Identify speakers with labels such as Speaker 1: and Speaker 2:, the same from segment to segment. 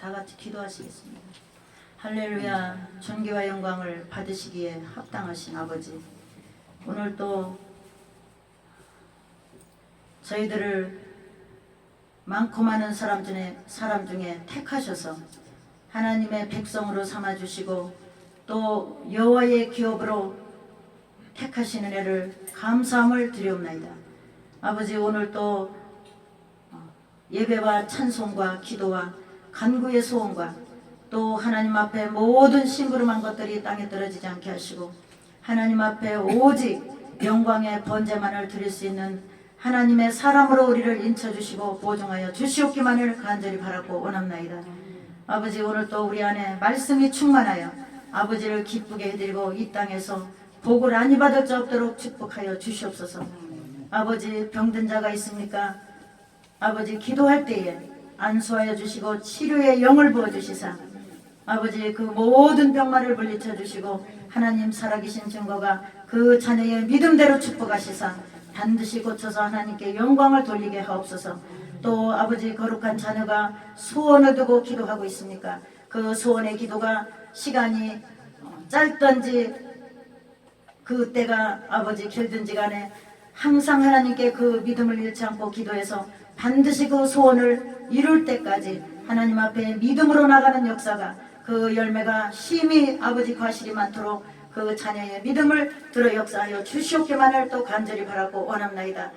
Speaker 1: 다 같이 기도하시겠습니다. 할렐루야. 존귀와 영광을 받으시기에 합당하신 아버지, 오늘 또 저희들을 많고 많은 사람 중에 택하셔서 하나님의 백성으로 삼아주시고 또 여호와의 기업으로 택하시는 은혜를 감사함을 드리옵나이다. 아버지, 오늘 또 예배와 찬송과 기도와 간구의 소원과 또 하나님 앞에 모든 심부름한 것들이 땅에 떨어지지 않게 하시고 하나님 앞에 오직 영광의 번제만을 드릴 수 있는 하나님의 사람으로 우리를 인쳐주시고 보증하여 주시옵기만을 간절히 바라고 원합나이다. 아버지, 오늘 또 우리 안에 말씀이 충만하여 아버지를 기쁘게 해드리고 이 땅에서 복을 안이 받을 자 없도록 축복하여 주시옵소서. 아버지, 병든 자가 있습니까? 아버지, 기도할 때에 안수하여 주시고 치료의 영을 부어주시사 아버지 그 모든 병마를 물리쳐 주시고 하나님 살아계신 증거가 그 자녀의 믿음대로 축복하시사 반드시 고쳐서 하나님께 영광을 돌리게 하옵소서. 또 아버지, 거룩한 자녀가 소원을 두고 기도하고 있습니까? 그 소원의 기도가 시간이 짧든지 그 때가 아버지 길든지 간에 항상 하나님께 그 믿음을 잃지 않고 기도해서 반드시 그 소원을 이룰 때까지 하나님 앞에 믿음으로 나가는 역사가 그 열매가 심히 아버지 과실이 많도록 그 자녀의 믿음을 들어 역사하여 주시옵기만을 또 간절히 바라고 원합나이다.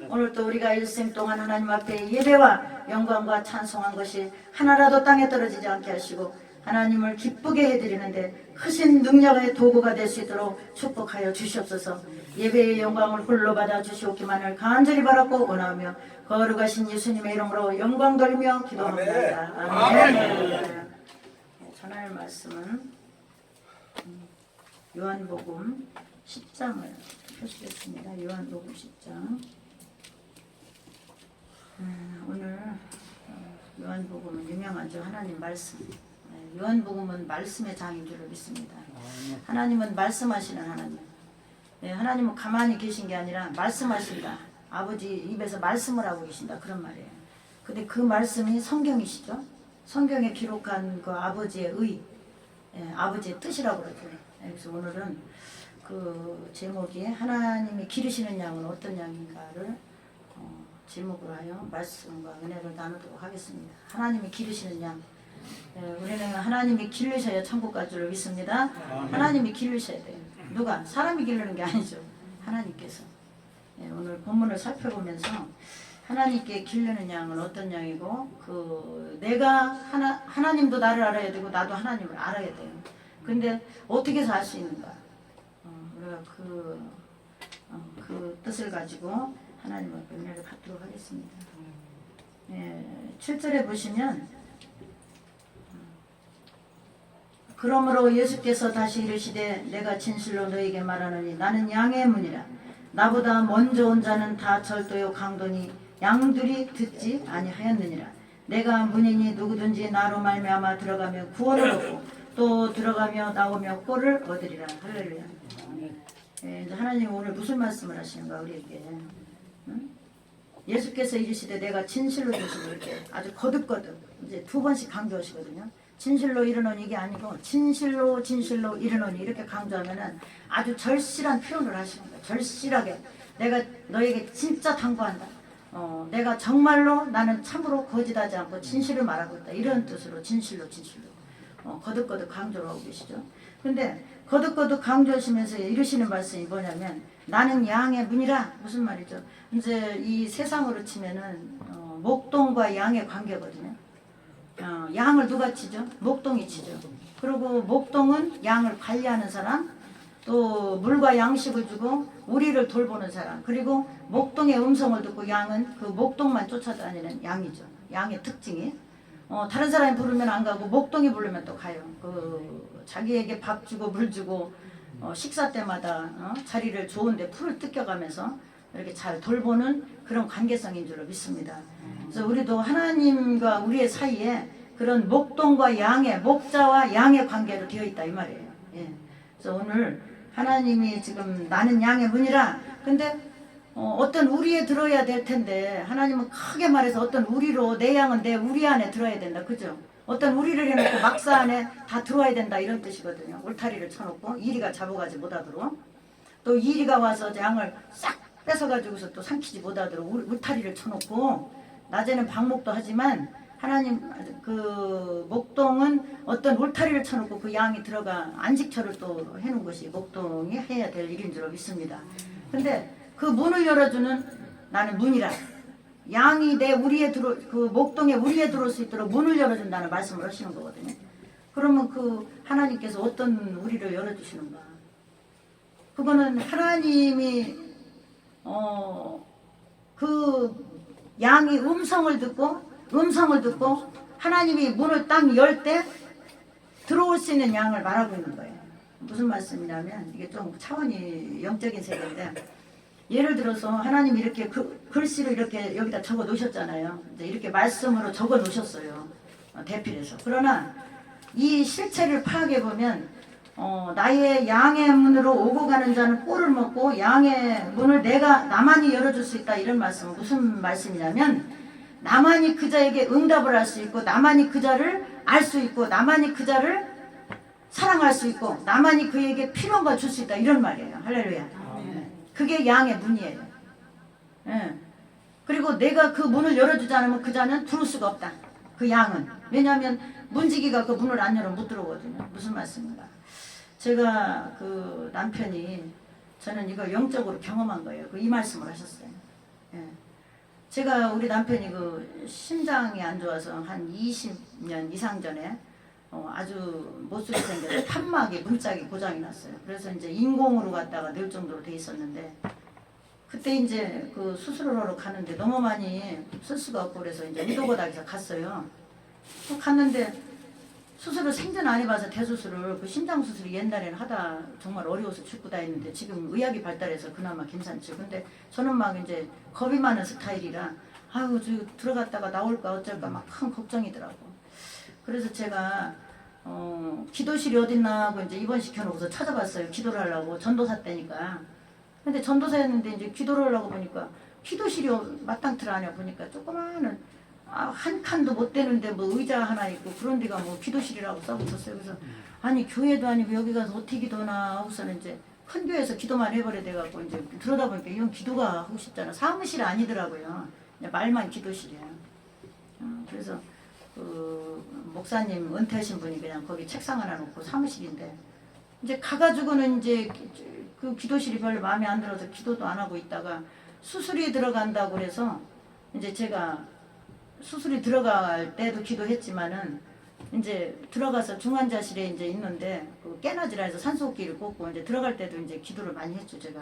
Speaker 1: 오늘 또 우리가 일생 동안 하나님 앞에 예배와 영광과 찬송한 것이 하나라도 땅에 떨어지지 않게 하시고 하나님을 기쁘게 해드리는데 크신 능력의 도구가 될 수 있도록 축복하여 주시옵소서. 예배의 영광을 홀로 받아 주시옵기만을 간절히 바라고 원하며 거룩하신 예수님의 이름으로 영광 돌리며 기도합니다. 아멘. 전할 말씀은 요한복음 10장을 펴시겠습니다. 요한복음 10장. 오늘 요한복음은 유명하죠. 하나님 말씀. 요한복음은 말씀의 장인 줄을 믿습니다. 하나님은 말씀하시는 하나님. 하나님은 가만히 계신 게 아니라 말씀하신다. 아버지 입에서 말씀을 하고 계신다. 그런 말이에요. 근데 그 말씀이 성경이시죠. 성경에 기록한 그 아버지의 의, 아버지의 뜻이라고 그러죠. 그래서 오늘은 그 제목이 하나님이 기르시는 양은 어떤 양인가를 제목으로 하여 말씀과 은혜를 나누도록 하겠습니다. 하나님이 기르시는 양. 우리는 하나님이 기르셔야 천국 갈 줄을 믿습니다. 하나님이 기르셔야 돼요. 누가? 사람이 기르는 게 아니죠. 하나님께서. 오늘 본문을 살펴보면서 하나님께 기르는 양은 어떤 양이고 내가 하나님도 나를 알아야 되고 나도 하나님을 알아야 돼요. 근데 어떻게 해서 알 수 있는가? 우리가 그 뜻을 가지고 하나님 앞에 은혜를 받도록 하겠습니다. 7절에 보시면 그러므로 예수께서 다시 이르시되 내가 진실로 너에게 말하노니 나는 양의 문이라. 나보다 먼저 온 자는 다 절도요 강도니 양들이 듣지 아니하였느니라. 내가 문이니 누구든지 나로 말미암아 들어가며 구원을 얻고 또 들어가며 나오며 꼴을 얻으리라. 할렐루야. 이제 하나님 오늘 무슨 말씀을 하시는가 우리에게. 응? 예수께서 이르시되 내가 진실로 주시고 이렇게 아주 거듭거듭 이제 2번씩 강조하시거든요. 진실로 이르노니 이게 아니고 진실로 이르노니 이렇게 강조하면은 아주 절실한 표현을 하시는 거예요. 절실하게 내가 너에게 진짜 당부한다. 내가 정말로 나는 참으로 거짓하지 않고 진실을 말하고 있다. 이런 뜻으로 진실로 거듭거듭 강조를 하고 계시죠. 근데 거듭거듭 강조하시면서 이루시는 말씀이 뭐냐면 나는 양의 문이라. 무슨 말이죠? 이제 이 세상으로 치면은 목동과 양의 관계거든요. 양을 누가 치죠? 목동이 치죠. 그리고 목동은 양을 관리하는 사람, 또 물과 양식을 주고 우리를 돌보는 사람, 그리고 목동의 음성을 듣고 양은 그 목동만 쫓아다니는 양이죠. 양의 특징이 다른 사람이 부르면 안 가고 목동이 부르면 또 가요. 자기에게 밥 주고 물 주고 식사 때마다 자리를 좋은데 풀을 뜯겨가면서 이렇게 잘 돌보는 그런 관계성인 줄 믿습니다. 그래서 우리도 하나님과 우리의 사이에 그런 목동과 양의, 목자와 양의 관계로 되어 있다 이 말이에요. 그래서 오늘 하나님이 지금 나는 양의 문이라. 근데 어떤 우리에 들어야 될 텐데 하나님은 크게 말해서 어떤 우리로 내 양은 내 우리 안에 들어야 된다. 그죠? 어떤 우리를 해놓고 막사 안에 다 들어와야 된다 이런 뜻이거든요. 울타리를 쳐놓고 이리가 잡아가지 못하도록, 또 이리가 와서 양을 싹 뺏어가지고서 또 삼키지 못하도록 울타리를 쳐놓고, 낮에는 방목도 하지만 하나님 그 목동은 어떤 울타리를 쳐놓고 그 양이 들어가 안식처를 또 해놓은 것이 목동이 해야 될 일인 줄 믿습니다. 근데 그 문을 열어주는 나는 문이라, 양이 내 우리에 그 목동에 우리에 들어올 수 있도록 문을 열어준다는 말씀을 하시는 거거든요. 그러면 그 하나님께서 어떤 우리를 열어주시는가? 그거는 하나님이 그 양이 음성을 듣고 하나님이 문을 딱 열 때 들어올 수 있는 양을 말하고 있는 거예요. 무슨 말씀이냐면 이게 좀 차원이 영적인 세계인데, 예를 들어서 하나님이 이렇게 글씨로 이렇게 여기다 적어 놓으셨잖아요. 이제 이렇게 말씀으로 적어 놓으셨어요. 대필해서. 그러나 이 실체를 파악해 보면 나의 양의 문으로 오고 가는 자는 꼴을 먹고 양의 문을 나만이 열어줄 수 있다, 이런 말씀은 무슨 말씀이냐면, 나만이 그 자에게 응답을 할 수 있고, 나만이 그 자를 알 수 있고, 나만이 그 자를 사랑할 수 있고, 나만이 그에게 필요한 걸 줄 수 있다, 이런 말이에요. 할렐루야. 그게 양의 문이에요. 그리고 내가 그 문을 열어주지 않으면 그 자는 들어올 수가 없다, 그 양은. 왜냐하면 문지기가 그 문을 안 열으면 못 들어오거든요. 무슨 말씀인가? 제가 그 남편이, 저는 이거 영적으로 경험한 거예요. 이 말씀을 하셨어요. 제가 우리 남편이 그 심장이 안 좋아서 한 20년 이상 전에 아주 못쓰게 생겨서 판막이 문짝이 고장이 났어요. 그래서 이제 인공으로 갔다가 늘 정도로 돼 있었는데, 그때 이제 그 수술을 하러 가는데 너무 많이 쓸 수가 없고 그래서 이제 의도고닥에서 갔어요. 갔는데 수술을 생전 안 해봐서 대수술을, 그 심장 수술이 옛날에는 하다 정말 어려워서 죽고 다 했는데 지금 의학이 발달해서 그나마 괜찮죠. 근데 저는 막 이제 겁이 많은 스타일이라 아유 저 들어갔다가 나올까 어쩔까 막 큰 걱정이더라고. 그래서 제가 기도실이 어딨나 하고 이제 입원시켜놓고서 찾아봤어요. 기도를 하려고, 전도사 때니까. 근데 전도사였는데 이제 기도를 하려고 보니까 기도실이 마땅틀 안에 보니까 조그마한 한 칸도 못 되는데 뭐 의자 하나 있고 그런 데가 뭐 기도실이라고 써붙었어요. 그래서 아니 교회도 아니고 여기 가서 어떻게 기도나 하고서는 이제 큰 교회에서 기도만 해버려 돼갖고 이제 들어다 보니까 이건 기도가 하고 싶잖아. 사무실이 아니더라고요. 그냥 말만 기도실이야. 그래서 그 목사님 은퇴하신 분이 그냥 거기 책상 하나 놓고 사무실인데, 이제 가가지고는 이제 그 기도실이 별로 마음에 안 들어서 기도도 안 하고 있다가 수술이 들어간다고 그래서 이제 제가 수술이 들어갈 때도 기도했지만은 이제 들어가서 중환자실에 이제 있는데 그 깨나지라 해서 산소호흡기를 꽂고 이제 들어갈 때도 이제 기도를 많이 했죠, 제가.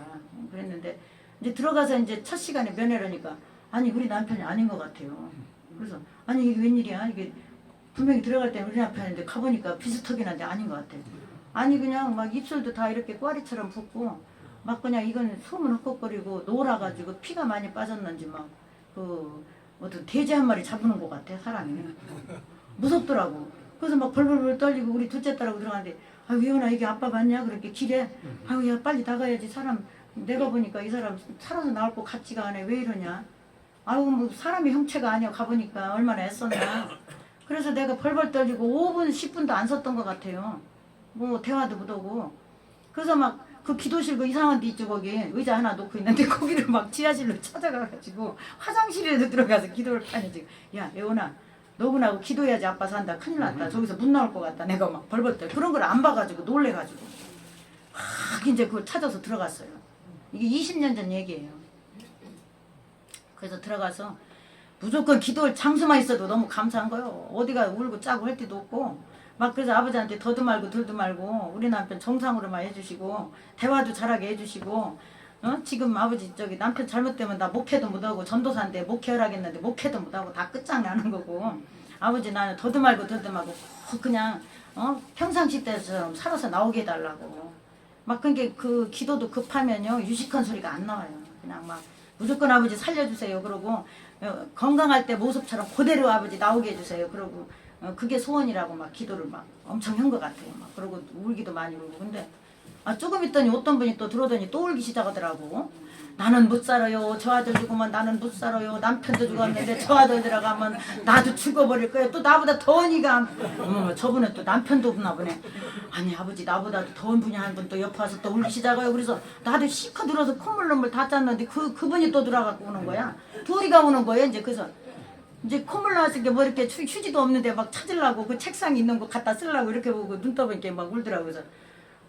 Speaker 1: 그랬는데 이제 들어가서 이제 첫 시간에 면회하니까 아니 우리 남편이 아닌 것 같아요. 그래서 아니 이게 웬일이야, 이게 분명히 들어갈 때는 우리 남편인데 가보니까 비슷하긴 한데 아닌 것 같아. 아니 그냥 막 입술도 다 이렇게 꽈리처럼 붓고 막 그냥 이건 숨은 헛헛거리고 놀아가지고 피가 많이 빠졌는지 막 그 어떤 돼지 한 마리 잡는 것 같아, 사람이. 무섭더라고. 그래서 막 벌벌벌 떨리고 우리 둘째 딸하고 들어가는데 아유 예원아 이게 아빠 맞냐? 그렇게 길에 아유 야 빨리 나가야지, 사람 내가 보니까 이 사람 살아서 나올 것 같지가 않아, 왜 이러냐? 아유 뭐 사람이 형체가 아니야, 가보니까 얼마나 애썼나. 그래서 내가 벌벌 떨리고 5분 10분도 안 섰던 것 같아요. 뭐 대화도 못하고. 그래서 막 그 기도실 그 이상한 데 있죠, 거기 의자 하나 놓고 있는데 거기를 막 지하실로 찾아가가지고 화장실에도 들어가서 기도를 하니 지금 야 예원아 너구나고 기도해야지 아빠 산다, 큰일 났다, 저기서 문 나올 것 같다, 내가 막 벌벌 떨 그런 걸 안 봐가지고 놀래가지고 막 이제 그걸 찾아서 들어갔어요. 이게 20년 전 얘기예요. 그래서 들어가서 무조건 기도할 장소만 있어도 너무 감사한 거예요. 어디가 울고 짜고 할 데도 없고 막. 그래서 아버지한테 더도 말고 덜도 말고 우리 남편 정상으로만 해주시고 대화도 잘하게 해주시고 지금 아버지 저기 남편 잘못되면 나 목회도 못하고 전도사인데 목회하라겠는데 목회도 못하고 다 끝장나는 거고, 아버지 나는 더도 말고 덜도 말고 그냥 평상시 때처럼 살아서 나오게 해달라고 막. 그게 그 기도도 급하면요 유식한 소리가 안 나와요. 그냥 막 무조건 아버지 살려주세요 그러고 건강할 때 모습처럼 그대로 아버지 나오게 해주세요 그러고 그게 소원이라고 막 기도를 막 엄청 한 것 같아요. 막 그러고 울기도 많이 울고. 근데 조금 있더니 어떤 분이 또 들어오더니 또 울기 시작하더라고. 나는 못 살아요. 저 아들 죽으면 나는 못 살아요. 남편도 죽었는데 저 아들 들어가면 나도 죽어버릴 거예요. 또 나보다 더운 이가 저분은 또 남편도 없나 보네. 아니 아버지 나보다 더운 분이 한 분 또 옆에 와서 또 울기 시작해요. 그래서 나도 시커 들어서 콧물 다 짰는데 그분이 또 들어가고 우는 거야. 둘이가 우는 거예요. 이제 그래서 이제 콧물 나왔으니까 뭐 이렇게 휴지도 없는데 막 찾으려고 그 책상에 있는 거 갖다 쓰려고 이렇게 보고 눈 떠보니까 막 울더라고. 그래서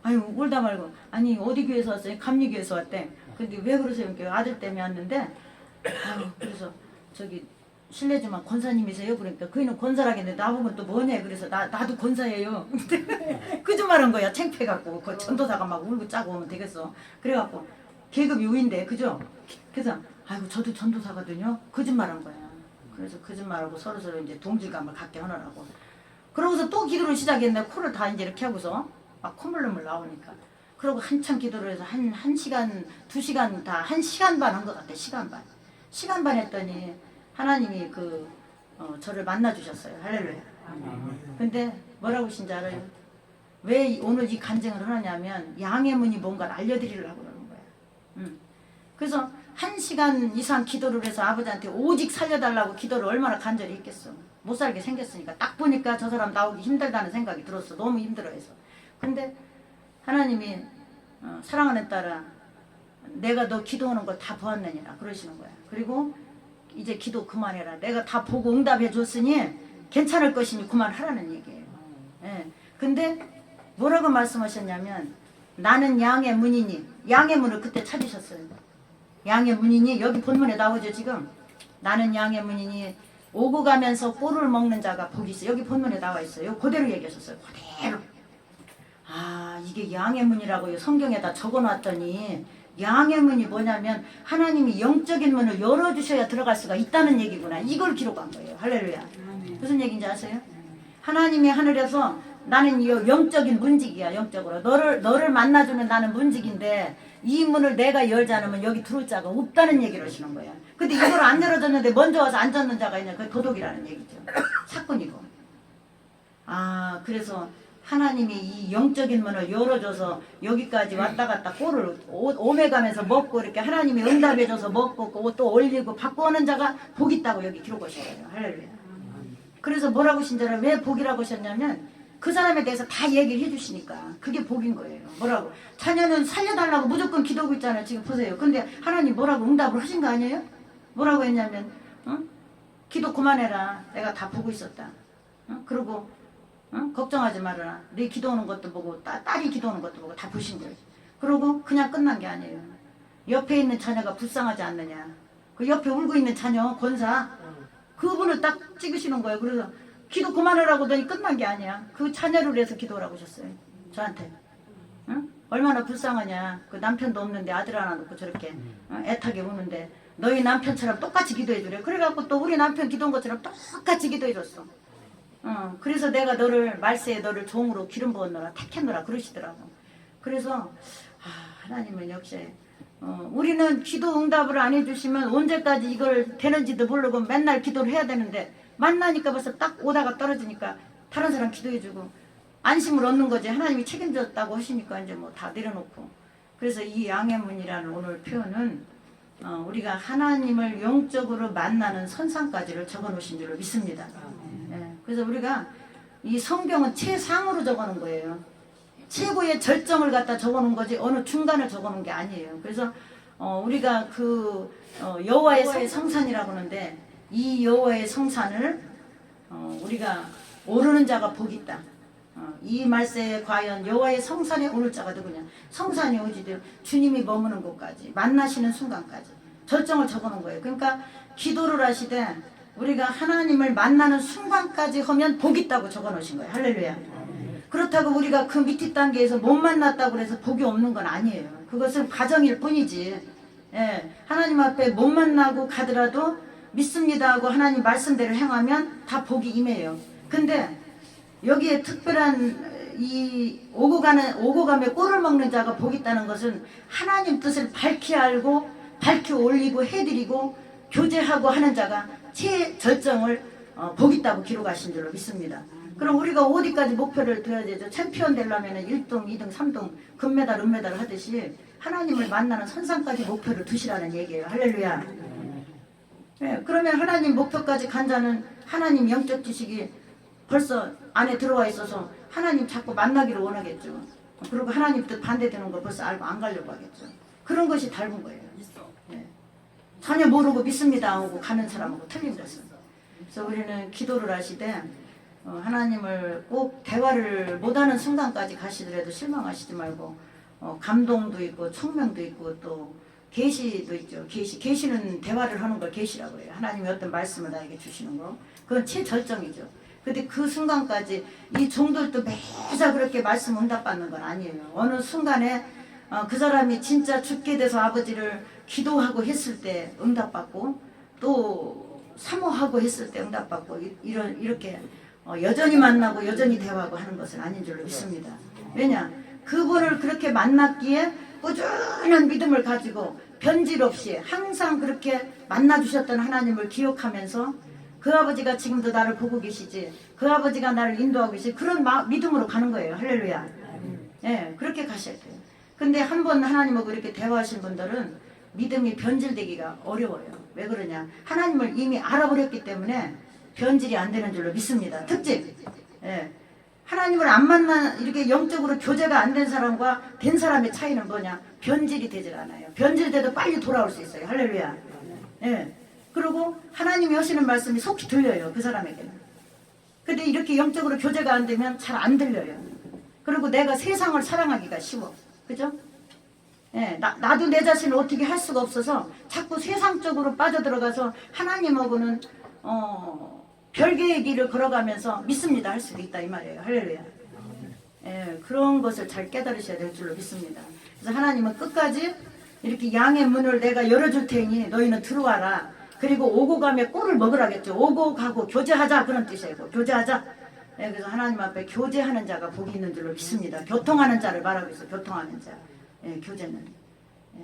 Speaker 1: 아유 울다 말고 아니 어디 교회에서 왔어요? 감리교회에서 왔대. 근데 왜 그러세요? 아들 때문에 왔는데 아유 그래서 저기 실례지만 권사님이세요? 그러니까 그이는 권사라겠는데 나보면 또 뭐냐 그래서 나도 권사예요. 거짓말한 거야. 창피해갖고 그 전도사가 막 울고 짜고 오면 되겠어. 그래갖고 계급이 우인데 그죠? 그래서 아이고 저도 전도사거든요. 거짓말한 거야. 그래서 거짓말하고 서로 이제 동질감을 갖게 하느라고. 그러고서 또 기도를 시작했네. 코를 다 이제 이렇게 하고서 막 콧물눈물 나오니까. 그러고 한참 기도를 해서 한 시간, 2시간 다 1시간 반 한 것 같아. 시간 반. 시간 반 했더니 하나님이 저를 만나주셨어요. 할렐루야. 근데 뭐라고 하신지 알아요? 왜 오늘 이 간증을 하느냐면 양의 문이 뭔가를 알려드리려고 그러는 거야. 그래서 1시간 이상 기도를 해서 아버지한테 오직 살려달라고 기도를 얼마나 간절히 했겠어. 못 살게 생겼으니까 딱 보니까 저 사람 나오기 힘들다는 생각이 들었어. 너무 힘들어해서. 근데 하나님이 사랑하는 딸아 내가 너 기도하는 걸 다 보았느니라 그러시는 거야. 그리고 이제 기도 그만해라. 내가 다 보고 응답해 줬으니 괜찮을 것이니 그만하라는 얘기예요. 예. 근데 뭐라고 말씀하셨냐면 나는 양의 문이니 양의 문을 그때 찾으셨어요. 양의 문이니 여기 본문에 나오죠 지금. 나는 양의 문이니 오고 가면서 꼴을 먹는 자가 복이 있어. 여기 본문에 나와 있어요. 그대로 얘기하셨어요. 그대로. 이게 양의 문이라고요. 성경에다 적어놨더니 양의 문이 뭐냐면 하나님이 영적인 문을 열어주셔야 들어갈 수가 있다는 얘기구나. 이걸 기록한 거예요. 할렐루야. 무슨 얘기인지 아세요? 하나님이 하늘에서 나는 영적인 문직이야. 영적으로 너를 만나주는 나는 문직인데 이 문을 내가 열지 않으면 여기 들어올 자가 없다는 얘기를 하시는 거야. 근데 이걸 안 열어줬는데 먼저 와서 앉았는 자가 있냐. 그게 도둑이라는 얘기죠. 사건이고. 그래서 하나님이 이 영적인 문을 열어줘서 여기까지 왔다 갔다 꼴을 오매가면서 먹고 이렇게 하나님이 응답해줘서 먹고 또 올리고 바꾸는 자가 복 있다고 여기 기록하셔요. 할렐루야. 그래서 뭐라고 하신지는 왜 복이라고 하셨냐면 그 사람에 대해서 다 얘기를 해주시니까 그게 복인 거예요. 뭐라고? 자녀는 살려달라고 무조건 기도하고 있잖아요. 지금 보세요. 근데 하나님 뭐라고 응답을 하신 거 아니에요? 뭐라고 했냐면 기도 그만해라. 내가 다 보고 있었다. 그리고 걱정하지 말아라. 네 기도하는 것도 보고 딸이 기도하는 것도 보고 다 보신 거예요. 그러고 그냥 끝난 게 아니에요. 옆에 있는 자녀가 불쌍하지 않느냐. 그 옆에 울고 있는 자녀 권사 그분을 딱 찍으시는 거예요. 그래서 기도 그만하라고 하더니 끝난 게 아니야. 그 자녀를 위해서 기도하라고 하셨어요. 저한테. 얼마나 불쌍하냐. 그 남편도 없는데 아들 하나 놓고 저렇게 애타게 우는데 너희 남편처럼 똑같이 기도해 주래. 그래갖고 또 우리 남편 기도한 것처럼 똑같이 기도해 줬어. 그래서 내가 너를 말세에 너를 종으로 기름 부었노라 택했노라 그러시더라고. 그래서 하나님은 역시 우리는 기도 응답을 안 해주시면 언제까지 이걸 되는지도 모르고 맨날 기도를 해야 되는데 만나니까 벌써 딱 오다가 떨어지니까 다른 사람 기도해주고 안심을 얻는 거지. 하나님이 책임졌다고 하시니까 이제 뭐 다 내려놓고. 그래서 이 양의 문이라는 오늘 표현은 우리가 하나님을 영적으로 만나는 선상까지를 적어놓으신 줄로 믿습니다. 그래서 우리가 이 성경은 최상으로 적어놓은 거예요. 최고의 절정을 갖다 적어놓은 거지 어느 중간을 적어놓은 게 아니에요. 그래서 우리가 여호와의 성산이라고 하는데 이 여호와의 성산을 우리가 오르는 자가 복이 있다. 이 말세에 과연 여호와의 성산에 오를 자가 누구냐. 성산이 오지도 주님이 머무는 곳까지 만나시는 순간까지 절정을 적어놓은 거예요. 그러니까 기도를 하시되 우리가 하나님을 만나는 순간까지 하면 복 있다고 적어놓으신 거예요. 할렐루야. 그렇다고 우리가 그 밑에 단계에서 못 만났다고 해서 복이 없는 건 아니에요. 그것은 과정일 뿐이지. 하나님 앞에 못 만나고 가더라도 믿습니다 하고 하나님 말씀대로 행하면 다 복이 임해요. 근데 여기에 특별한 이 오고 가며 꼴을 먹는 자가 복 있다는 것은 하나님 뜻을 밝히 알고 밝히 올리고 해드리고 교제하고 하는 자가 최절정을 복 있다고 기록하신 줄로 믿습니다. 그럼 우리가 어디까지 목표를 둬야 되죠? 챔피언 되려면 1등, 2등, 3등 금메달, 은메달 하듯이 하나님을 만나는 선상까지 목표를 두시라는 얘기예요. 할렐루야. 예, 그러면 하나님 목표까지 간 자는 하나님 영적 지식이 벌써 안에 들어와 있어서 하나님 자꾸 만나기를 원하겠죠. 그리고 하나님 뜻 반대되는 거 벌써 알고 안 가려고 하겠죠. 그런 것이 닮은 거예요. 예. 전혀 모르고 믿습니다 하고 가는 사람하고 틀린 것은. 그래서 우리는 기도를 하시되 하나님을 꼭 대화를 못하는 순간까지 가시더라도 실망하시지 말고 감동도 있고 청명도 있고 또 계시도 있죠. 계시는 대화를 하는 걸 계시라고 해요. 하나님이 어떤 말씀을 나에게 주시는 거. 그건 최절정이죠. 근데 그 순간까지 이 종들도 매사 그렇게 말씀 응답받는 건 아니에요. 어느 순간에 그 사람이 진짜 죽게 돼서 아버지를 기도하고 했을 때 응답받고 또 사모하고 했을 때 응답받고 이렇게 여전히 만나고 여전히 대화하고 하는 것은 아닌 줄로 믿습니다. 왜냐? 그분을 그렇게 만났기에 꾸준한 믿음을 가지고 변질 없이 항상 그렇게 만나주셨던 하나님을 기억하면서 그 아버지가 지금도 나를 보고 계시지, 그 아버지가 나를 인도하고 계시지, 그런 믿음으로 가는 거예요. 할렐루야. 예, 그렇게 가셔야 돼요. 근데 한 번 하나님하고 이렇게 대화하신 분들은 믿음이 변질되기가 어려워요. 왜 그러냐? 하나님을 이미 알아버렸기 때문에 변질이 안 되는 줄로 믿습니다. 특징. 예. 하나님을 안 만나 이렇게 영적으로 교제가 안 된 사람과 된 사람의 차이는 뭐냐? 변질이 되질 않아요. 변질돼도 빨리 돌아올 수 있어요. 할렐루야. 예. 그리고 하나님이 하시는 말씀이 속히 들려요. 그 사람에게는. 근데 이렇게 영적으로 교제가 안 되면 잘 안 들려요. 그리고 내가 세상을 사랑하기가 쉬워. 그죠? 예, 나도 내 자신을 어떻게 할 수가 없어서 자꾸 세상적으로 빠져들어가서 하나님하고는 별개의 길을 걸어가면서 믿습니다 할 수도 있다 이 말이에요. 할렐루야. 예, 그런 것을 잘 깨달으셔야 될 줄로 믿습니다. 그래서 하나님은 끝까지 이렇게 양의 문을 내가 열어줄 테니 너희는 들어와라. 그리고 오고 가며 꼴을 먹으라겠죠. 오고 가고 교제하자 그런 뜻이에요. 교제하자. 예, 그래서 하나님 앞에 교제하는 자가 복이 있는 줄로 믿습니다. 교통하는 자를 말하고 있어요. 교통하는 자. 예, 교제는. 예,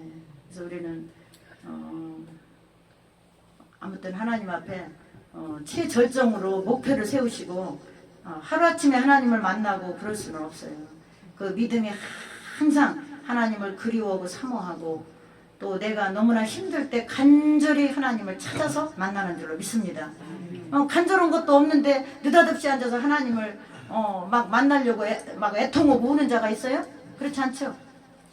Speaker 1: 그래서 우리는 아무튼 하나님 앞에 최절정으로 목표를 세우시고 하루아침에 하나님을 만나고 그럴 수는 없어요. 그 믿음이 항상 하나님을 그리워하고 사모하고 또 내가 너무나 힘들 때 간절히 하나님을 찾아서 만나는 줄로 믿습니다. 간절한 것도 없는데 느닷없이 앉아서 하나님을 막 만나려고 막 애통하고 우는 자가 있어요? 그렇지 않죠?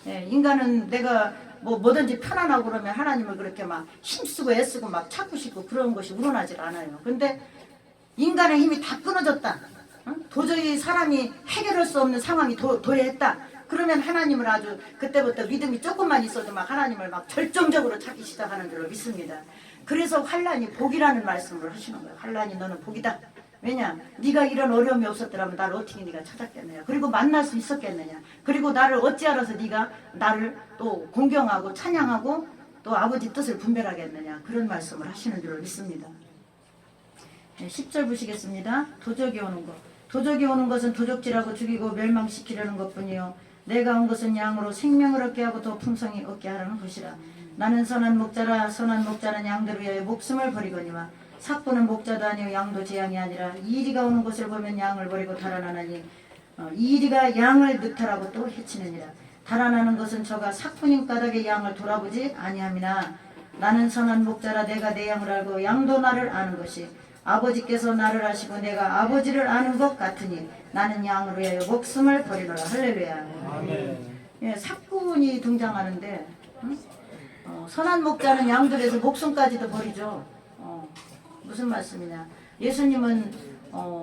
Speaker 1: 예, 인간은 내가 뭐든지 편안하고 그러면 하나님을 그렇게 막 힘쓰고 애쓰고 막 찾고 싶고 그런 것이 우러나질 않아요. 근데 인간의 힘이 다 끊어졌다. 도저히 사람이 해결할 수 없는 상황이 도래했다. 그러면 하나님을 아주 그때부터 믿음이 조금만 있어도 막 하나님을 막 절정적으로 찾기 시작하는 줄로 믿습니다. 그래서 환란이 복이라는 말씀을 하시는 거예요. 환란이 너는 복이다. 왜냐? 네가 이런 어려움이 없었더라면 나를 어떻게 네가 찾았겠느냐. 그리고 만날 수 있었겠느냐. 그리고 나를 어찌 알아서 네가 나를 또 공경하고 찬양하고 또 아버지 뜻을 분별하겠느냐. 그런 말씀을 하시는 줄로 믿습니다. 10절 보시겠습니다. 도적이 오는 것. 도적이 오는 것은 도적질하고 죽이고 멸망시키려는 것뿐이요 내가 온 것은 양으로 생명을 얻게 하고 더 풍성히 얻게 하라는 것이라. 나는 선한 목자라. 선한 목자는 양들을 위하여 목숨을 버리거니와 삭부는 목자도 아니요 양도 재앙이 아니라 이리가 오는 것을 보면 양을 버리고 달아나나니 이리가 양을 늑탈하고 또 해치느니라. 달아나는 것은 저가 삭부님 까닭에 양을 돌아보지 아니함이나 나는 선한 목자라. 내가 내 양을 알고 양도 나를 아는 것이 아버지께서 나를 아시고 내가 아버지를 아는 것 같으니 나는 양을 위하여 목숨을 버리노라. 할렐루야. 아멘. 예, 삭군이 등장하는데 선한 목자는 양들에서 목숨까지도 버리죠. 무슨 말씀이냐. 예수님은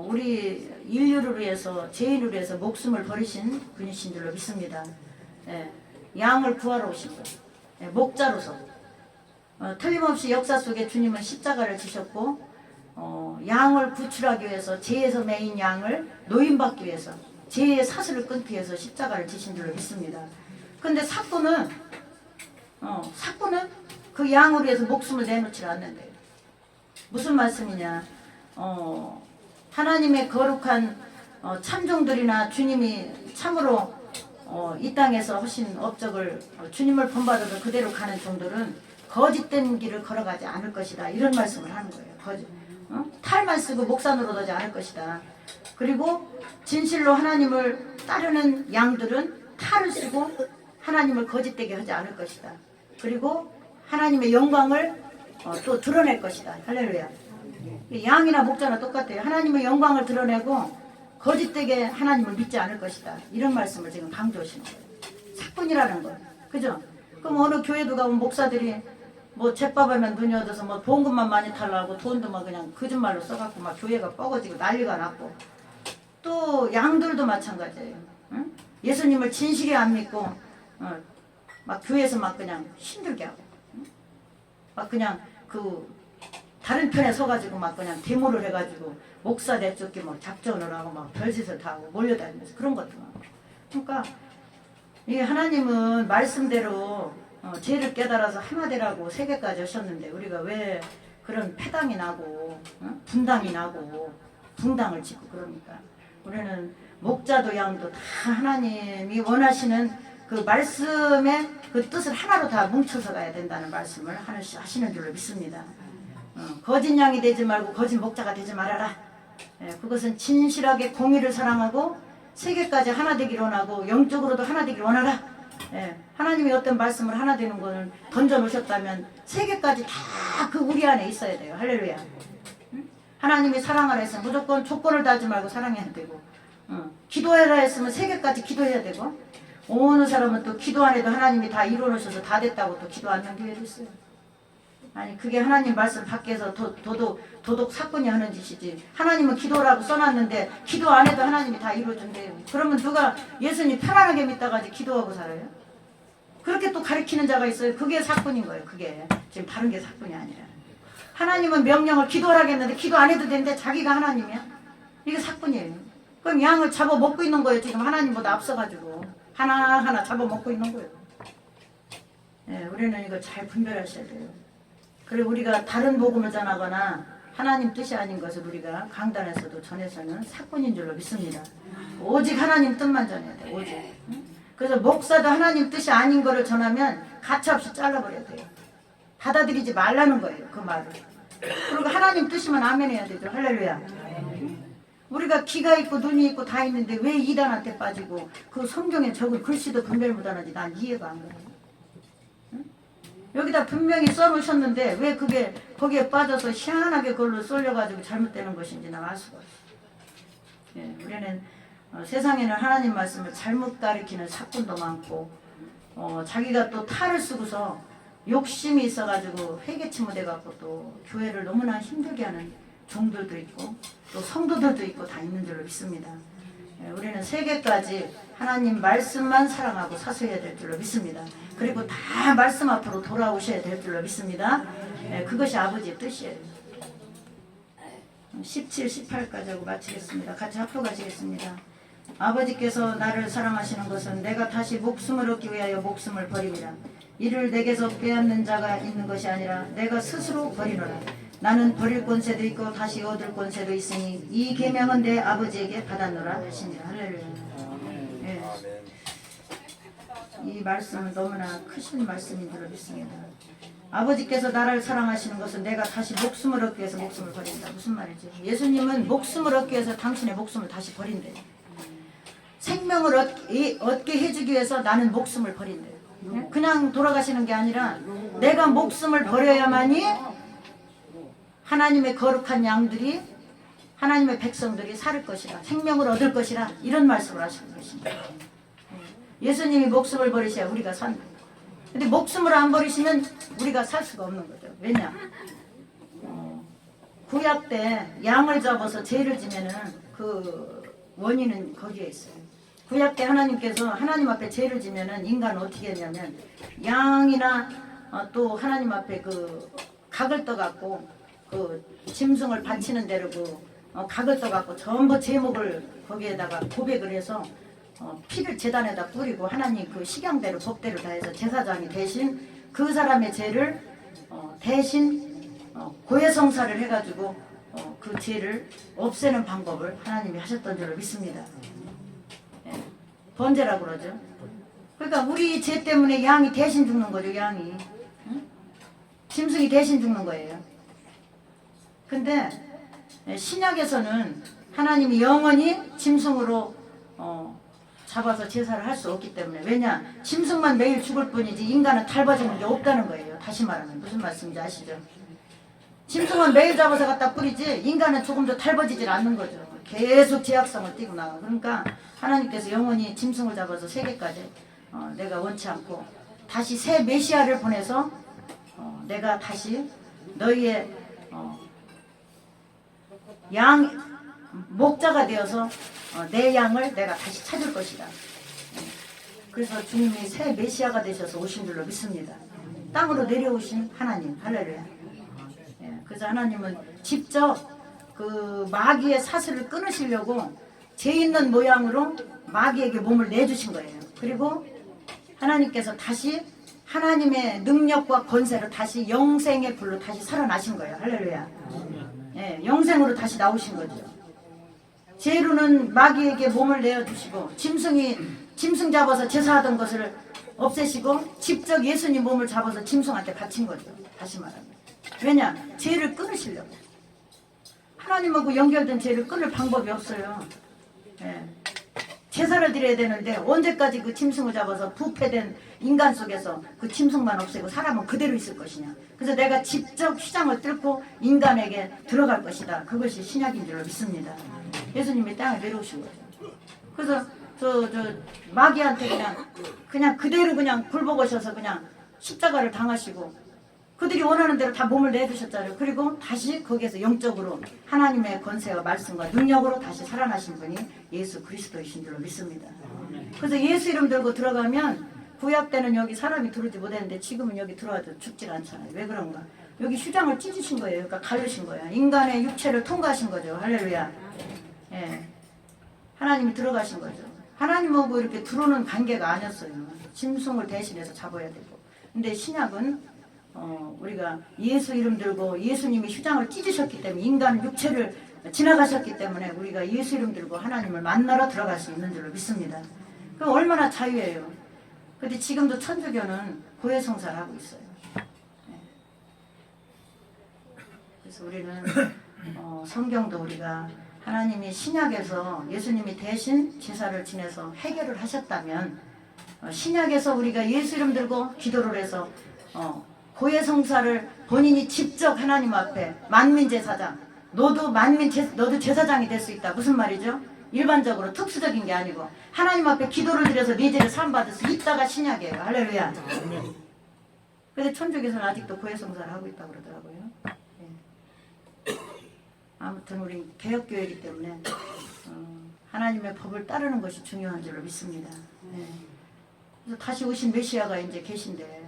Speaker 1: 우리 인류를 위해서 죄인을 위해서 목숨을 버리신 분이신 줄로 믿습니다. 예, 양을 구하러 오신 분. 예, 목자로서 틀림없이 역사 속에 주님은 십자가를 지셨고 양을 구출하기 위해서 죄에서 매인 양을 노인받기 위해서 죄의 사슬을 끊기 위해서 십자가를 지신 줄로 믿습니다. 근데 사건은 그 양을 위해서 목숨을 내놓지 않는데 무슨 말씀이냐. 하나님의 거룩한 참종들이나 주님이 참으로 이 땅에서 하신 업적을 주님을 본받아서 그대로 가는 종들은 거짓된 길을 걸어가지 않을 것이다. 이런 말씀을 하는 거예요. 탈만 쓰고 목산으로 오지 않을 것이다. 그리고 진실로 하나님을 따르는 양들은 탈을 쓰고 하나님을 거짓되게 하지 않을 것이다. 그리고 하나님의 영광을 또 드러낼 것이다. 할렐루야. 양이나 목자나 똑같아요. 하나님의 영광을 드러내고 거짓되게 하나님을 믿지 않을 것이다. 이런 말씀을 지금 강조하시는 거예요. 사꾼이라는 거예요. 그죠? 그럼 어느 교회도 가면 목사들이 뭐 제밥하면 눈이 어두서 뭐 봉급만 많이 달라고 돈도 막 그냥 거짓말로 써갖고 막 교회가 뻐거지고 난리가 났고, 또 양들도 마찬가지예요. 응? 예수님을 진실히 안 믿고 막 교회에서 막 그냥 힘들게 하고, 응? 막 그냥 그 다른 편에 서가지고 막 그냥 데모를 해가지고 목사 내쫓기 막 작전을 하고 막 별짓을 다 하고 몰려다니면서 그런 것도 많고. 그러니까 이게 하나님은 말씀대로 죄를 깨달아서 하나 되라고 세계까지 하셨는데 우리가 왜 그런 패당이 나고 분당이 나고 분당을 짓고 그러니까. 우리는 목자도 양도 다 하나님이 원하시는 그 말씀의 그 뜻을 하나로 다 뭉쳐서 가야 된다는 말씀을 하시는 줄로 믿습니다. 거짓 양이 되지 말고 거짓 목자가 되지 말아라. 그것은 진실하게 공의를 사랑하고 세계까지 하나 되기를 원하고 영적으로도 하나 되기를 원하라. 하나님이 어떤 말씀을 하나 되는 거는 던져 놓으셨다면 세계까지 다 그 우리 안에 있어야 돼요. 할렐루야. 하나님이 사랑하라 했으면 무조건 조건을 다하지 말고 사랑해야 되고, 기도해라 했으면 세계까지 기도해야 되고, 어느 사람은 또 기도 안 해도 하나님이 다 이루어놓으셔서 다 됐다고 또 기도 안 하는 교회도 있어요. 아니 그게 하나님 말씀 밖에서 도덕 사건이 하는 짓이지. 하나님은 기도라고 써놨는데 기도 안 해도 하나님이 다 이루어준대요. 그러면 누가 예수님 편안하게 믿다가지 기도하고 살아요? 그렇게 또 가르치는 자가 있어요. 그게 사건인 거예요. 그게 지금 다른 게 사건이 아니라. 하나님은 명령을 기도하라고 했는데 기도 안 해도 되는데 자기가 하나님이야? 이게 사건이에요. 그럼 양을 잡아먹고 있는 거예요. 지금 하나님보다 앞서가지고 하나하나 잡아먹고 있는 거예요. 우리는 이거 잘 분별하셔야 돼요. 그리고 우리가 다른 복음을 전하거나 하나님 뜻이 아닌 것을 우리가 강단에서도 전해서는 사건인 줄로 믿습니다. 오직 하나님 뜻만 전해야 돼요. 오직. 그래서 목사도 하나님 뜻이 아닌 거를 전하면 가차없이 잘라버려야 돼요. 받아들이지 말라는 거예요. 그 말을. 그리고 하나님 뜻이면 아멘 해야 되죠. 할렐루야. 우리가 귀가 있고 눈이 있고 다 있는데 왜 이단한테 빠지고 그 성경에 적은 글씨도 분별 못하는지 난 이해가 안 가요. 여기다 분명히 써놓으셨는데 왜 그게 거기에 빠져서 희한하게 그걸로 쏠려가지고 잘못되는 것인지 난 알 수가 없어요. 우리는 세상에는 하나님 말씀을 잘못 가르치는 사건도 많고 자기가 또 탈을 쓰고서 욕심이 있어가지고 회개치 못해갖고 또 교회를 너무나 힘들게 하는 종들도 있고 또 성도들도 있고 다 있는 줄로 믿습니다. 우리는 세계까지 하나님 말씀만 사랑하고 사수해야 될 줄로 믿습니다. 그리고 다 말씀 앞으로 돌아오셔야 될 줄로 믿습니다. 그것이 아버지의 뜻이에요. 17, 18까지 하고 마치겠습니다. 같이 앞으로 가시겠습니다. 아버지께서 나를 사랑하시는 것은 내가 다시 목숨을 얻기 위하여 목숨을 버림이라. 이를 내게서 빼앗는 자가 있는 것이 아니라 내가 스스로 버리노라. 나는 버릴 권세도 있고 다시 얻을 권세도 있으니 이 계명은 내 아버지에게 받았노라 하시니라. 할렐루야. 이 말씀은 너무나 크신 말씀인 줄 믿습니다. 아버지께서 나를 사랑하시는 것은 내가 다시 목숨을 얻기 위해서 목숨을 버린다. 무슨 말이지? 예수님은 목숨을 얻기 위해서 당신의 목숨을 다시 버린대요. 생명을 얻게 해주기 위해서 나는 목숨을 버린대요. 그냥 돌아가시는 게 아니라 내가 목숨을 버려야만이 하나님의 거룩한 양들이 하나님의 백성들이 살 것이라, 생명을 얻을 것이라, 이런 말씀을 하시는 것입니다. 예수님이 목숨을 버리셔야 우리가 산다. 근데 목숨을 안 버리시면 우리가 살 수가 없는 거죠. 왜냐? 구약 때 양을 잡아서 죄를 지면은 그 원인은 거기에 있어요. 구약 때 하나님께서 하나님 앞에 죄를 지면은 인간은 어떻게 했냐면 양이나 또 하나님 앞에 그 각을 떠갖고 그 짐승을 바치는 대로 그 각을 떠갖고 전부 제목을 거기에다가 고백을 해서 피를 제단에다 뿌리고 하나님 그 식양대로 법대로 다 해서 제사장이 대신 그 사람의 죄를 대신 고해성사를 해가지고 그 죄를 없애는 방법을 하나님이 하셨던 줄로 믿습니다. 번제라고 그러죠. 그러니까 우리 죄 때문에 양이 대신 죽는 거죠. 양이. 짐승이 대신 죽는 거예요. 근데 신약에서는 하나님이 영원히 짐승으로 잡아서 제사를 할 수 없기 때문에. 왜냐? 짐승만 매일 죽을 뿐이지 인간은 닮아지는 게 없다는 거예요. 다시 말하면 무슨 말씀인지 아시죠? 짐승은 매일 잡아서 갖다 뿌리지 인간은 조금도 닮아지질 않는 거죠. 계속 제약성을 띠고 나가. 그러니까 하나님께서 영원히 짐승을 잡아서 세계까지 내가 원치 않고 다시 새 메시아를 보내서 내가 다시 너희의 양 목자가 되어서 내 양을 내가 다시 찾을 것이다. 그래서 주님이 새 메시아가 되셔서 오신 줄로 믿습니다. 땅으로 내려오신 하나님, 할렐루야. 그래서 하나님은 직접 그 마귀의 사슬을 끊으시려고 죄 있는 모양으로 마귀에게 몸을 내주신 거예요. 그리고 하나님께서 다시 하나님의 능력과 권세로 다시 영생의 불로 다시 살아나신 거예요. 할렐루야. 영생으로 다시 나오신 거죠. 죄로는 마귀에게 몸을 내어주시고 짐승 잡아서 제사하던 것을 없애시고 직접 예수님 몸을 잡아서 짐승한테 바친 거죠. 다시 말하면. 왜냐? 죄를 끊으시려고. 하나님하고 연결된 죄를 끊을 방법이 없어요. 제사를 드려야 되는데 언제까지 그 짐승을 잡아서 부패된 인간 속에서 그 짐승만 없애고 사람은 그대로 있을 것이냐. 그래서 내가 직접 휘장을 뚫고 인간에게 들어갈 것이다. 그것이 신약인 줄로 믿습니다. 예수님이 땅에 내려오신 거죠. 그래서 저 마귀한테 그냥 그대로 그냥 굴복하셔서 그냥 십자가를 당하시고 그들이 원하는 대로 다 몸을 내주셨잖아요. 그리고 다시 거기에서 영적으로 하나님의 권세와 말씀과 능력으로 다시 살아나신 분이 예수 그리스도이신 줄로 믿습니다. 그래서 예수 이름 들고 들어가면 구약 때는 여기 사람이 들어오지 못했는데 지금은 여기 들어와도 죽질 않잖아요. 왜 그런가? 여기 휴장을 찢으신 거예요. 그러니까 가르신 거예요. 인간의 육체를 통과하신 거죠. 할렐루야. 하나님이 들어가신 거죠. 하나님하고 이렇게 들어오는 관계가 아니었어요. 짐승을 대신해서 잡아야 되고. 근데 신약은 우리가 예수 이름 들고 예수님이 휴장을 찢으셨기 때문에 인간 육체를 지나가셨기 때문에 우리가 예수 이름 들고 하나님을 만나러 들어갈 수 있는 줄로 믿습니다. 그럼 얼마나 자유예요. 근데 지금도 천주교는 고해성사를 하고 있어요. 그래서 우리는 성경도 우리가 하나님이 신약에서 예수님이 대신 제사를 지내서 해결을 하셨다면 신약에서 우리가 예수 이름 들고 기도를 해서 고해성사를 본인이 직접 하나님 앞에 만민제사장, 너도 제사장이 될 수 있다. 무슨 말이죠? 일반적으로 특수적인 게 아니고 하나님 앞에 기도를 드려서 네 죄를 사함받을 수 있다가 신약이에요. 할렐루야. 근데 천주교에서는 아직도 고해성사를 하고 있다고 그러더라고요. 아무튼 우리 개혁교회이기 때문에 하나님의 법을 따르는 것이 중요한 줄로 믿습니다. 그래서 다시 오신 메시아가 이제 계신데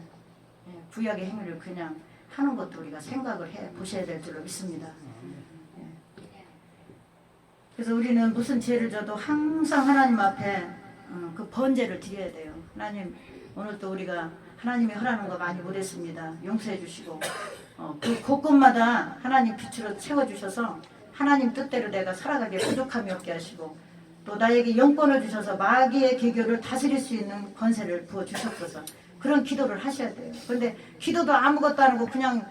Speaker 1: 구약의 행위를 그냥 하는 것도 우리가 생각을 해 보셔야 될 줄로 믿습니다. 그래서 우리는 무슨 죄를 져도 항상 하나님 앞에 그 번제를 드려야 돼요. 하나님, 오늘도 우리가 하나님이 허락하는 거 많이 못했습니다. 용서해 주시고 그 곳곳마다 하나님 빛으로 채워주셔서 하나님 뜻대로 내가 살아가기에 부족함이 없게 하시고 또 나에게 영권을 주셔서 마귀의 계교를 다스릴 수 있는 권세를 부어주셨어서 그런 기도를 하셔야 돼요. 근데 기도도 아무것도 안 하고 그냥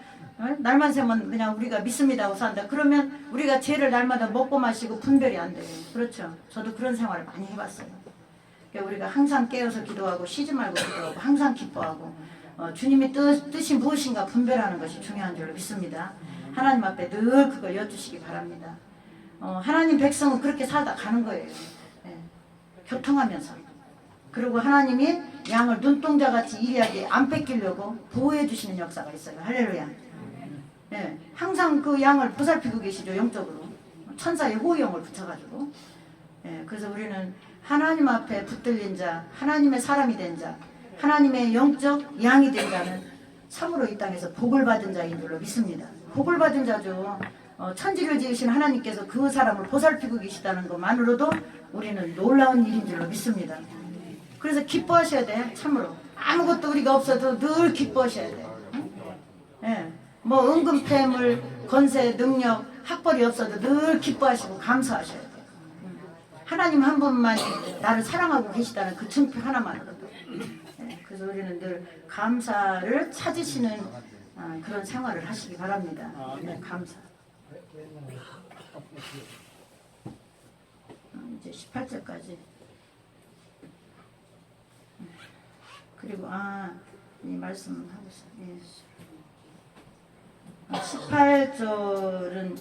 Speaker 1: 날만 새면 그냥 우리가 믿습니다 하고 산다. 그러면 우리가 죄를 날마다 먹고 마시고 분별이 안 돼요. 그렇죠? 저도 그런 생활을 많이 해봤어요. 그러니까 우리가 항상 깨어서 기도하고 쉬지 말고 기도하고 항상 기뻐하고 주님의 뜻이 무엇인가 분별하는 것이 중요한 줄로 믿습니다. 하나님 앞에 늘 그걸 여쭈시기 바랍니다. 하나님 백성은 그렇게 살다 가는 거예요. 교통하면서. 그리고 하나님이 양을 눈동자같이 이리하게 안 뺏기려고 보호해 주시는 역사가 있어요. 할렐루야. 항상 그 양을 보살피고 계시죠. 영적으로. 천사의 호용을 붙여가지고. 그래서 우리는 하나님 앞에 붙들린 자, 하나님의 사람이 된 자, 하나님의 영적 양이 된 자는 참으로 이 땅에서 복을 받은 자인 줄로 믿습니다. 복을 받은 자죠. 천지를 지으신 하나님께서 그 사람을 보살피고 계시다는 것만으로도 우리는 놀라운 일인 줄로 믿습니다. 그래서 기뻐하셔야 돼. 참으로 아무것도 우리가 없어도 늘 기뻐하셔야 돼. 뭐 은근패물, 권세, 능력, 학벌이 없어도 늘 기뻐하시고 감사하셔야 돼. 하나님 한 분만이 나를 사랑하고 계시다는 그 증표 하나만으로도. 그래서 우리는 늘 감사를 찾으시는 그런 생활을 하시기 바랍니다. 감사. 이제 18절까지. 그리고 이 말씀하고 있어요. 18절은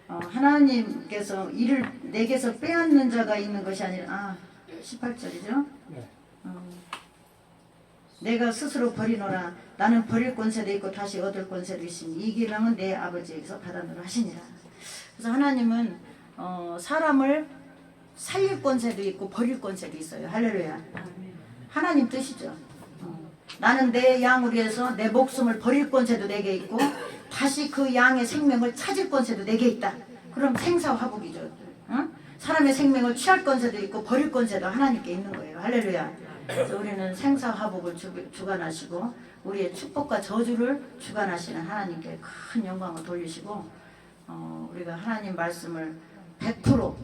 Speaker 1: 하나님께서 이를 내게서 빼앗는 자가 있는 것이 아니라 18절이죠.
Speaker 2: 네.
Speaker 1: 내가 스스로 버리노라. 나는 버릴 권세도 있고 다시 얻을 권세도 있으니 이 기능은 내 아버지에게서 받아노라 하시니라. 그래서 하나님은 사람을 살릴 권세도 있고 버릴 권세도 있어요. 할렐루야. 하나님 뜻이죠. 나는 내 양을 위해서 내 목숨을 버릴 권세도 내게 있고 다시 그 양의 생명을 찾을 권세도 내게 있다. 그럼 생사화복이죠. 사람의 생명을 취할 권세도 있고 버릴 권세도 하나님께 있는 거예요. 할렐루야. 그래서 우리는 생사화복을 주관하시고 우리의 축복과 저주를 주관하시는 하나님께 큰 영광을 돌리시고 우리가 하나님 말씀을 100%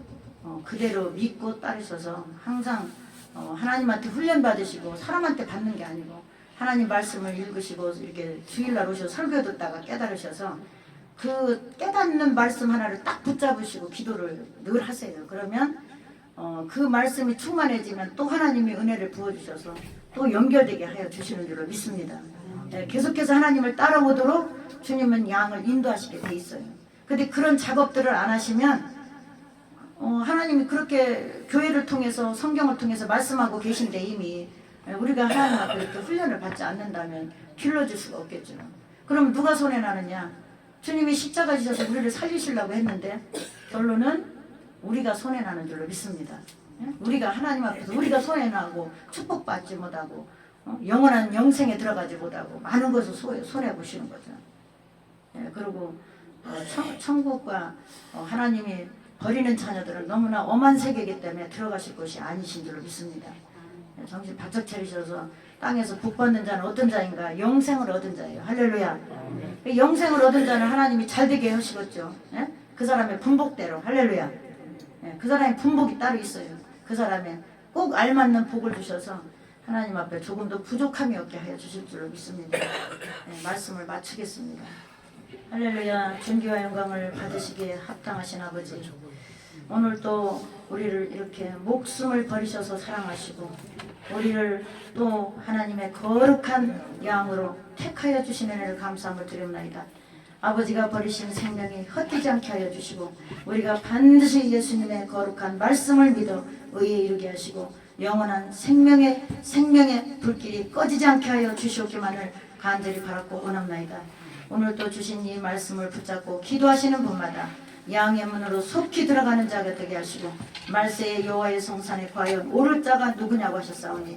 Speaker 1: 그대로 믿고 따르셔서 항상 하나님한테 훈련 받으시고 사람한테 받는 게 아니고 하나님 말씀을 읽으시고 이렇게 주일날 오셔서 설교 듣다가 깨달으셔서 그 깨닫는 말씀 하나를 딱 붙잡으시고 기도를 늘 하세요. 그러면 그 말씀이 충만해지면 또 하나님이 은혜를 부어주셔서 또 연결되게 하여 주시는 줄로 믿습니다. 계속해서 하나님을 따라오도록 주님은 양을 인도하시게 돼 있어요. 근데 그런 작업들을 안 하시면 하나님이 그렇게 교회를 통해서 성경을 통해서 말씀하고 계신데 이미 우리가 하나님 앞에 이렇게 훈련을 받지 않는다면 길러줄 수가 없겠죠. 그럼 누가 손해나느냐? 주님이 십자가 지셔서 우리를 살리시려고 했는데 결론은 우리가 손해나는 줄로 믿습니다. 우리가 하나님 앞에서 우리가 손해나고 축복받지 못하고 영원한 영생에 들어가지 못하고 많은 것을 손해보시는 거죠. 그리고 천국과 하나님이 버리는 자녀들은 너무나 엄한 세계이기 때문에 들어가실 것이 아니신 줄로 믿습니다. 정신 바짝 차리셔서 땅에서 복받는 자는 어떤 자인가? 영생을 얻은 자예요. 할렐루야. 영생을 얻은 자는 하나님이 잘되게 하시겠죠. 그 사람의 분복대로. 할렐루야. 그 사람의 분복이 따로 있어요. 그 사람의 꼭 알맞는 복을 주셔서 하나님 앞에 조금 더 부족함이 없게 하여 주실 줄로 믿습니다. 말씀을 마치겠습니다. 할렐루야. 존귀와 영광을 받으시기에 합당하신 아버지, 오늘 또 우리를 이렇게 목숨을 버리셔서 사랑하시고 우리를 또 하나님의 거룩한 양으로 택하여 주시는 은혜를 감사함을 드립나이다. 아버지가 버리신 생명이 헛되지 않게 하여 주시고 우리가 반드시 예수님의 거룩한 말씀을 믿어 의에 이르게 하시고 영원한 생명의 불길이 꺼지지 않게 하여 주시옵기만을 간절히 바랐고 원합나이다. 오늘 또 주신 이 말씀을 붙잡고 기도하시는 분마다 양의 문으로 속히 들어가는 자가 되게 하시고 말세의 여호와의 성산에 과연 오를 자가 누구냐고 하셨사오니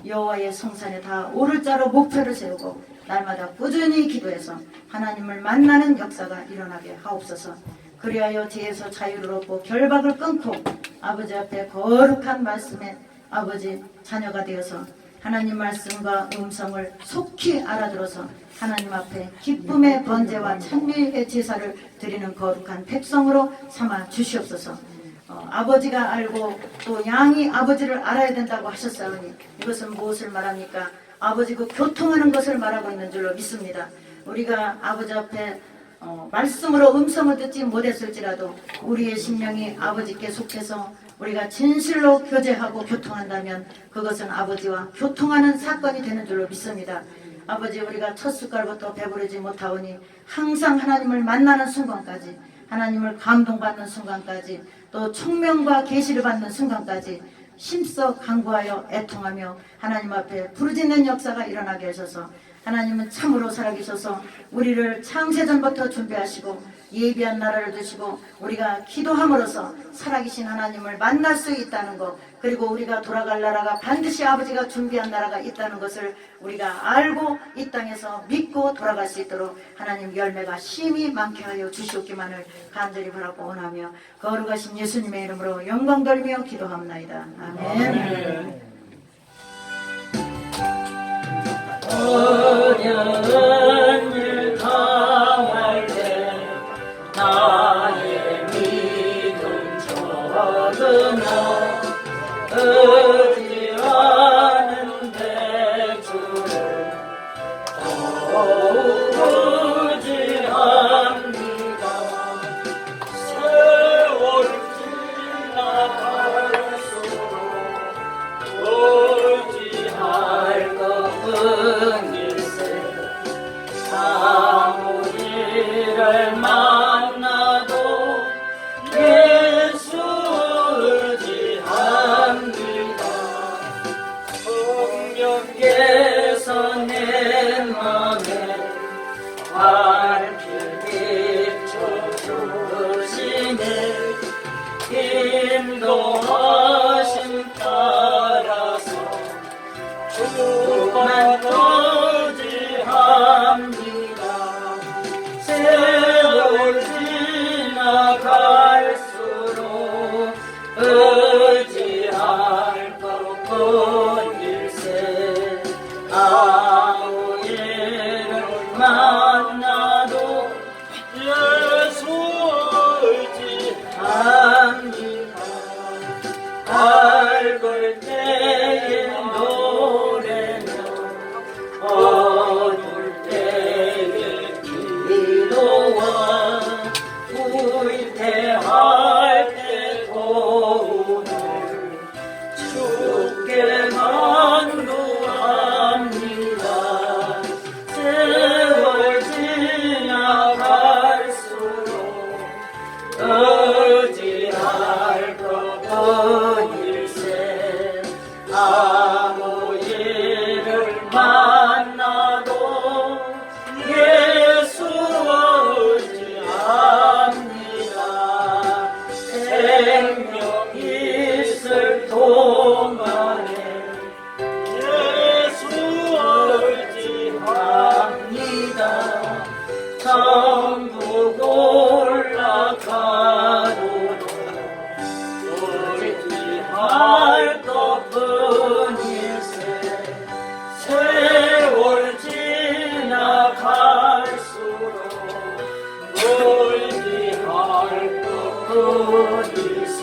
Speaker 1: 여호와의 성산에 다 오를 자로 목표를 세우고 날마다 꾸준히 기도해서 하나님을 만나는 역사가 일어나게 하옵소서. 그리하여 죄에서 자유를 얻고 결박을 끊고 아버지 앞에 거룩한 말씀에 아버지 자녀가 되어서 하나님 말씀과 음성을 속히 알아들어서 하나님 앞에 기쁨의 번제와 찬미의 제사를 드리는 거룩한 백성으로 삼아 주시옵소서. 아버지가 알고 또 양이 아버지를 알아야 된다고 하셨사오니 이것은 무엇을 말합니까? 아버지 그 교통하는 것을 말하고 있는 줄로 믿습니다. 우리가 아버지 앞에 말씀으로 음성을 듣지 못했을지라도 우리의 심령이 아버지께 속해서 우리가 진실로 교제하고 교통한다면 그것은 아버지와 교통하는 사건이 되는 줄로 믿습니다. 아버지, 우리가 첫 숟갈부터 배부르지 못하오니 항상 하나님을 만나는 순간까지, 하나님을 감동받는 순간까지, 또 총명과 계시를 받는 순간까지 힘써 간구하여 애통하며 하나님 앞에 부르짖는 역사가 일어나게 하셔서 하나님은 참으로 살아계셔서 우리를 창세전부터 준비하시고 예비한 나라를 두시고 우리가 기도함으로써 살아계신 하나님을 만날 수 있다는 것, 그리고 우리가 돌아갈 나라가 반드시 아버지가 준비한 나라가 있다는 것을 우리가 알고 이 땅에서 믿고 돌아갈 수 있도록 하나님 열매가 심히 많게 하여 주시옵기만을 간절히 바라고 원하며 거룩하신 예수님의 이름으로 영광 돌리며 기도합나이다. 아멘.
Speaker 3: 어려운 일 당할 때 나의 믿음 저드나 의지하는데 주를 더욱 의지합니다. 세월 지나갈 주께서 내 맘에 밝힐 비춰주시네 인도하심 따라서 주만 의지합니다 세월 지나갈수록 의지할 것뿐일세 아무 일을 만나도 예수 의지합니다 밝을 때의 노래는 어두울 때의 기도와 후회할 때 도움을 주께만 구합니다 세월 지나갈수록 의지할 것뿐일세 아무 일을 만나도 예수 의지합니다 생명 있을 동안에 예수 의지합니다 천국 올라가도록 의지할 것뿐일세 세월 지나갈수록 의지할 것뿐일세